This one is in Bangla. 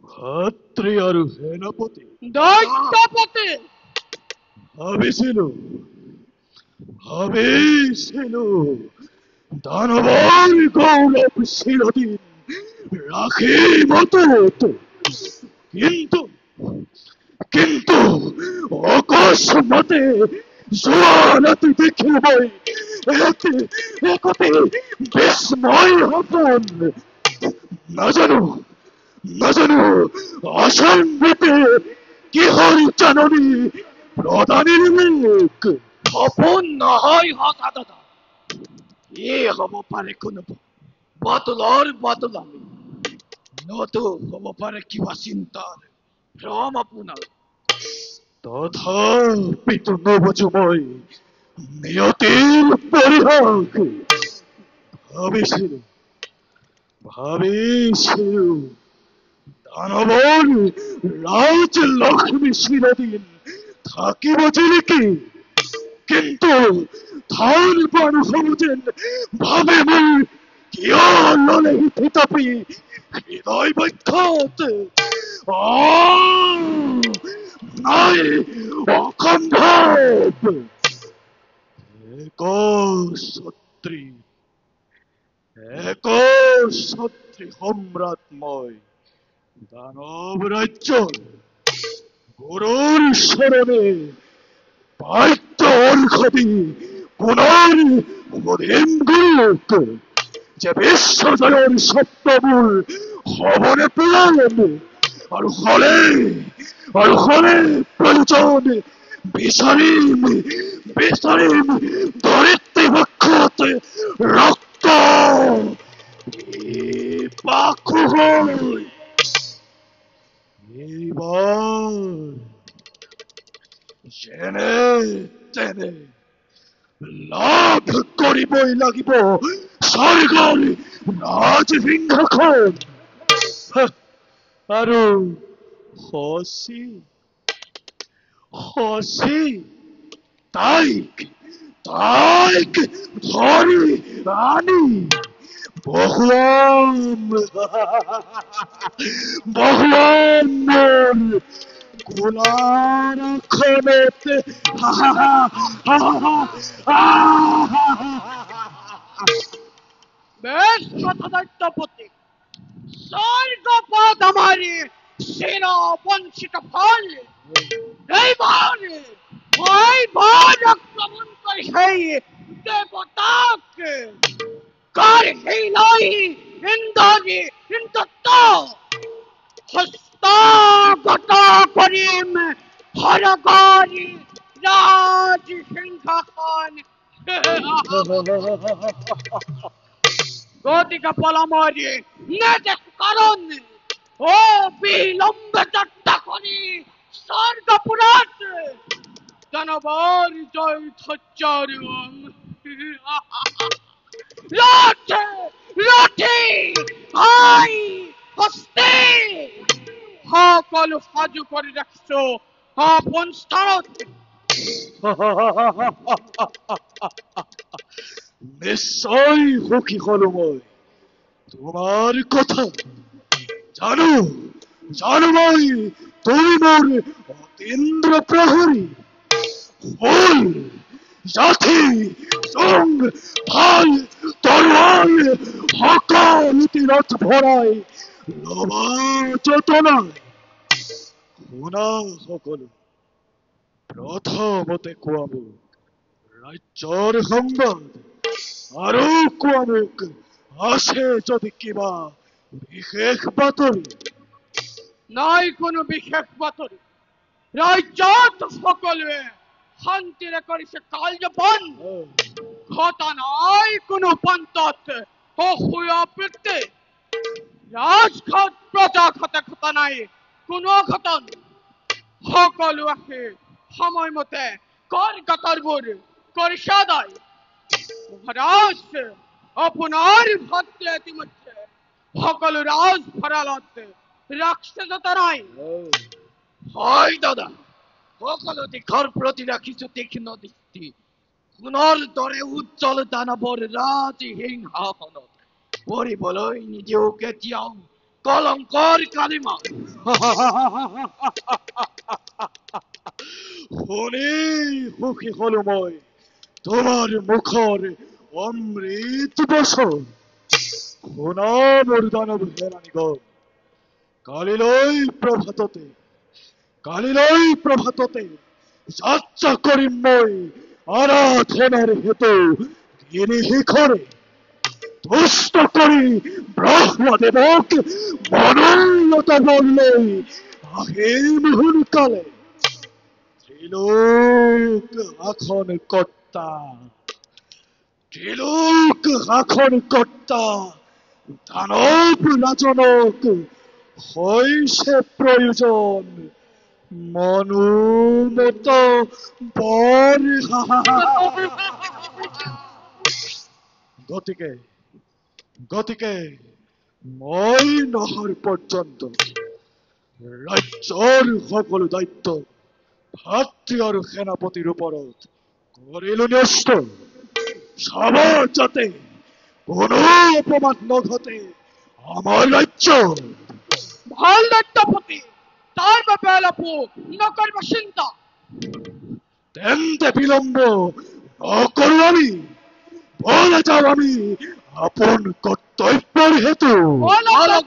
ক্ষত্রিয়র সেনাপতি দৈত্যপতি ভাবিছিল ভাবিছিল দানবর গৌরব চিরদিন রাখি মতো কিন্তু কিন্তু অকস্মাতে জোয়ারাতে দেখিবই একতে বিস্ময় হপন না জানো না জানো অসম্ভূতে কি হরি জাননি প্রধানের মুখ স্বপন নহয় হতা দাদা এ হব পারে কোন বদলর বদলামি নতো হব পারে কিবা চিন্তার ভ্রম আপোনাৰ তথাপি তো নবযুময় নিয়তির পরিহাস ভাবিছিল ভাবিছিল দানবর রাজ লক্ষ্মী চিরদিন থাকিব জিলিকি কিন্তু থান পার হবুজেন ভাবে মই কিয় ললে হিতাপি হৃদয় বৈখ্যাত নাই অসম্ভব এক সত্রী এক সত্রী সম্রাটময় দানব রাজ্য গুরুর শরণে বাধ্য অর্ঘদি পুনর মধিম গুরুক যে বিশ্বজয়ের সপ্তমূল হবনে প্রাণ আর হলে প্রয়োজন বিচারিম বিচারিম ধরিত্রী বক্ষতে রক্ত পাখু হই এইবার জেনে তেনে লাভ করিবই লাগিব স্বর্গর রাজসিংহাসন আৰু হসি হসি তাইক তাইক ধরি আনি বহুয়াম বহুয়াম গোলার খনেতে বেশ কথা দৈত্যপতি স্বর্গপদ আমারি শির বঞ্চিত ফল এইবার ওইবার আক্রমণ করে সেই দেবতাকে কার হিলাই ইন্দ্র হস্তগত কৰিম হৰকাৰী ৰাজ সিংহাসন। গতিকে পলমৰি নেদেখ কাৰণ অবিলম্বে যাত্ৰা কৰি স্বৰ্গপুৰত দানৱৰ জয় ধৈৰ্যম ৰথে ৰথি হাই হস্তে সকলো সাজু কৰি ৰাখিছো আপোন স্থানত। নিশ্চয় সুখী হলো মই তোমার কথা। জানো জানো মই তুমি মোর অতীন্দ্র প্রহরী। ফুল জাতি জং ভাল তরোয়াল সকলটি রথ ভরাই লবা চেতনায়। শুনা সকলো, প্ৰথমতে কোৱা মোক ৰাজ্যৰ সংবাদ, আৰু কোৱা মোক আছে যদি কিবা বিশেষ বাতৰি। নাই কোনো বিশেষ বাতৰি। ৰাজ্যত সকলোৱে শান্তিৰে কৰিছে কালযাপন। ঘটা নাই কোনো প্ৰান্তত অসূয়াবৃত্তি। ৰাজঘাট প্ৰজাঘাটে ঘটা নাই কোনো অঘটন। সকলো আহি সময়মতে কৰ কাটাৰবোৰ কৰিছে আদায়। মহাৰাজ আপোনাৰ ভাতৃ ইতিমধ্যে সকলো ৰাজ ভঁৰালত ৰাখিছে যতনাই। হয় দাদা, সকলো দিশৰ প্ৰতি ৰাখিছো তীক্ষ্ণ দৃষ্টি। সোণৰ দৰে উজ্জ্বল দানৱৰ ৰাজ সিংহাসনত পৰিবলৈ নিদিও কেতিয়াও কলংকৰ কালিমা। শুনি সুখী হলো মই তোমাৰ মুখৰ অমৃত বচন। শুনা মোৰ দানৱ সেনানীগণ, কালিলৈ প্ৰভাততে যাত্ৰা কৰিম মই আৰাধনাৰ হেতু গিৰি শিখৰে। তুষ্ট কৰি ব্ৰহ্মদেৱক মনোনত বল লৈ আহিম সোনকালে। ত্ৰিলোক শাসন কৰ্তা দানৱ ৰাজনক হৈছে প্ৰয়োজন মনোমত বৰ। গতিকে মই নহাৰ পৰ্যন্ত ৰাজ্যৰ সকলো দায়িত্ব ভাতৃ আৰু সেনাপতিৰ ওপৰত কৰিলো ন্যস্ত। চাব যাতে কোনো অপমান নঘটে আমাৰ ৰাজ্য। ভাল দায়িত্বপতি, তাৰ বাবে অলপো নকৰিব চিন্তা। তেন্তে বিলম্ব নকৰো আমি, বলা যাওঁ আমি আপোন কৰ্তব্যৰ হেতু। অলপ